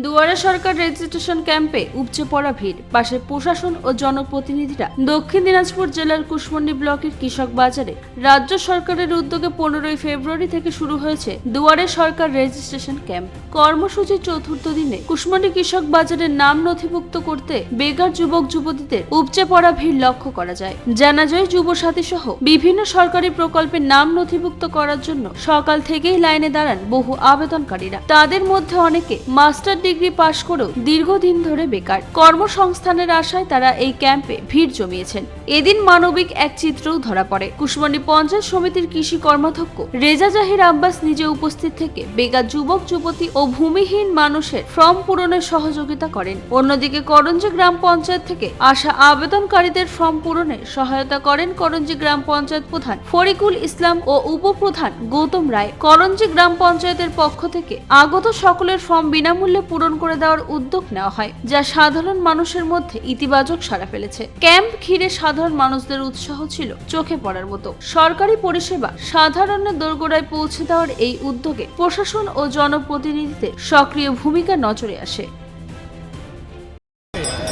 দুয়ারে সরকার রেজিস্ট্রেশন ক্যাম্পে উপচে পড়া ভিড়। পাশে প্রশাসন ও জনপ্রতিনিধিরা। দক্ষিণ দিনাজপুর জেলার কুশমন্ডি ব্লকের কৃষক বাজারে রাজ্য সরকারের উদ্যোগে 15ই ফেব্রুয়ারি থেকে শুরু হয়েছে দুয়ারে সরকার রেজিস্ট্রেশন ক্যাম্প। কর্মসূচির চতুর্থ দিনে কুশমন্ডি কৃষক বাজারের নাম নথিভুক্ত করতে বেকার যুবক যুবতীদের উপচে পড়া ভিড় লক্ষ্য করা যায়। জানা যায়, যুবসাথী সহ বিভিন্ন সরকারি প্রকল্পের নাম নথিভুক্ত করার জন্য সকাল থেকেই লাইনে দাঁড়ান বহু আবেদনকারীরা। তাদের মধ্যে অনেকে মাস্টার ডিগ্রি পাশ করেও দীর্ঘদিন ধরে বেকার। কর্মসংস্থানের আশায় তারা এই ক্যাম্পে ভিড় জমিয়েছেন। এদিন মানবিক এক চিত্রও ধরা পড়ে। কুশমন্ডি পঞ্চায়েত সমিতির কৃষি কর্মাধ্যক্ষ রেজা জাহির আব্বাস নিজে উপস্থিত থেকে বেকার যুবক যুবতী ও ভূমিহীন মানুষের ফর্ম পূরণের সহযোগিতা করেন। অন্যদিকে করঞ্জি গ্রাম পঞ্চায়েত থেকে আসা আবেদনকারীদের ফর্ম পূরণে সহায়তা করেন করঞ্জি গ্রাম পঞ্চায়েত প্রধান ফরিকুল ইসলাম ও উপপ্রধান গৌতম রায়। করঞ্জি গ্রাম পঞ্চায়েতের পক্ষ থেকে আগত সকলের ফর্ম বিনামূল্যে পূরণ করে দেওয়ার উদ্যোগ নেওয়া হয়, যা সাধারণ মানুষের মধ্যে ইতিবাচক সাড়া ফেলেছে। ক্যাম্প ঘিরে সাধারণ মানুষদের উৎসাহ ছিল চোখে পড়ার মতো। সরকারি পরিষেবা সাধারণের দোরগোড়ায় পৌঁছে দেওয়ার এই উদ্যোগে প্রশাসন ও জনপ্রতিনিধিদের সক্রিয় ভূমিকা নজরে আসে।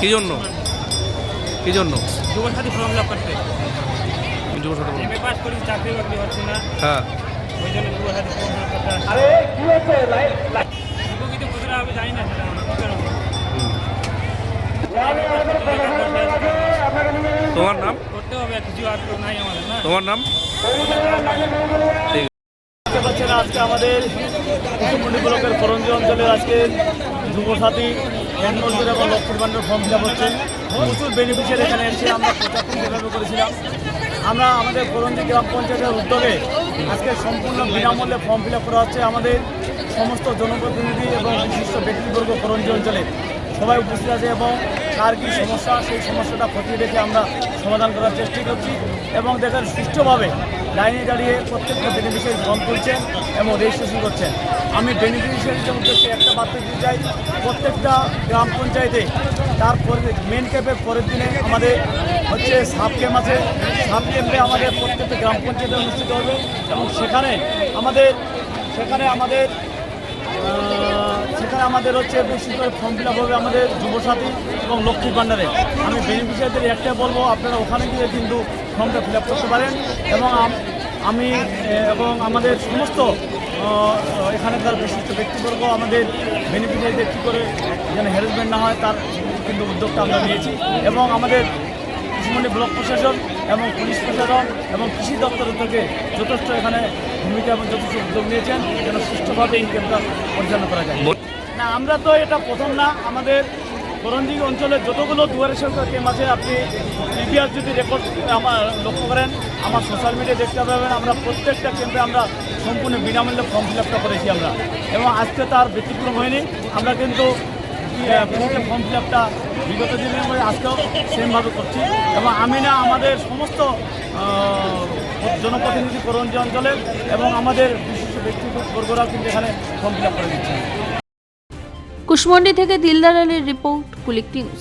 কি জন্য যুবসাথী ফর্ম ফিল আপ করতে যুবসাথী বলুন। এমএ পাস করি, চাকরি বাকরি হচ্ছে না, হ্যাঁ, ওই জন্য যুবসাথী ফর্ম ফিল আপ করতে আসছি। কিন্তু কোথাও আমি জানি না সেটা আমরা কি করবো। তোমার নাম? করতে হবে, কিছু আর তো নাই আমাদের না। তোমার নাম? দেখতে পাচ্ছেন আজকে আমাদের কুশমন্ডি ব্লকের করঞ্জি অঞ্চলে আজকে যুবসাথী এনমন্ডল এবং লক্ষ্মীর ভান্ডার ফর্ম ফিল আপ হচ্ছে। প্রচুর বেনিফিশিয়ারি এখানে এসে আমরা প্রচারণ যেভাবে করেছিলাম, আমরা আমাদের করঞ্জি গ্রাম পঞ্চায়েতের উদ্যোগে আজকে সম্পূর্ণ বিনামূল্যে ফর্ম ফিল আপ করা হচ্ছে। আমাদের সমস্ত জনপ্রতিনিধি এবং বিশিষ্ট ব্যক্তিবর্গ করঞ্জি অঞ্চলে সবাই উপস্থিত আছে এবং কার কী সমস্যা, সেই সমস্যাটা খতিয়ে দেখে আমরা সমাধান করার চেষ্টা করছি এবং দেখেন সুষ্ঠুভাবে লাইনে দাঁড়িয়ে প্রত্যেকটা বেনিফিশিয়ারি ফর্ম তুলছেন এবং রেজিস্ট্রেশন করছেন। আমি বেনিফিশিয়ারিদের উদ্দেশ্যে একটা বার্তা দিতে চাই, প্রত্যেকটা গ্রাম পঞ্চায়েতে তারপরে মেন ক্যাম্পের পরের দিনে আমাদের হচ্ছে সাব ক্যাম্প আছে। সাব ক্যাম্পে আমাদের প্রত্যেকটা গ্রাম পঞ্চায়েতে অনুষ্ঠিত হবে এবং সেখানে আমাদের হচ্ছে বেশি করে ফর্ম ফিল আপ হবে আমাদের যুবসাথী এবং লক্ষ্মীর ভান্ডারে। আমি বেনিফিশিয়ারিদের একটা বলবো, আপনারা ওখানে গিয়ে কিন্তু ফর্মটা ফিল আপ করতে পারেন এবং আমি এবং আমাদের সমস্ত এখানকার বিশিষ্ট ব্যক্তিবর্গ আমাদের বেনিফিশিয়ারিদের কী করে যেন হ্যারাসমেন্ট না হয় তার কিন্তু উদ্যোগটা আমরা নিয়েছি এবং আমাদের কুশমন্ডি ব্লক প্রশাসন এবং পুলিশ প্রশাসন এবং কৃষি দপ্তরের থেকে যথেষ্ট এখানে ভূমিকা এবং যথেষ্ট উদ্যোগ নিয়েছেন যেন সুষ্ঠুভাবে এই ক্যাম্পটা পরিচালনা করা যায়। না, আমরা তো এটা প্রথম না, আমাদের করঞ্জি অঞ্চলে যতগুলো দুয়ারে সরকার ক্যাম্প আছে আপনি ইতিহাস যদি রেকর্ড আমার লক্ষ্য করেন, আমার সোশ্যাল মিডিয়ায় দেখতে পাবেন, আমরা প্রত্যেকটা ক্যাম্পে আমরা সম্পূর্ণ বিনামূল্যে ফর্ম ফিল আপটা করেছি আমরা এবং আজকে তার ব্যতিক্রম হয়নি। আমরা কিন্তু ফর্ম ফিল আপটা বিগত দিনের মধ্যে আজকেও সেমভাবে করছি এবং আমি না আমাদের সমস্ত জনপ্রতিনিধি করঞ্জি অঞ্চলের এবং আমাদের বিশিষ্ট ব্যক্তিবর্গরাও কিন্তু এখানে ফর্ম ফিল আপ করে দিচ্ছে। কুশমন্ডি থেকে দিলদার আলীর রিপোর্ট, কুলিক নিউজ।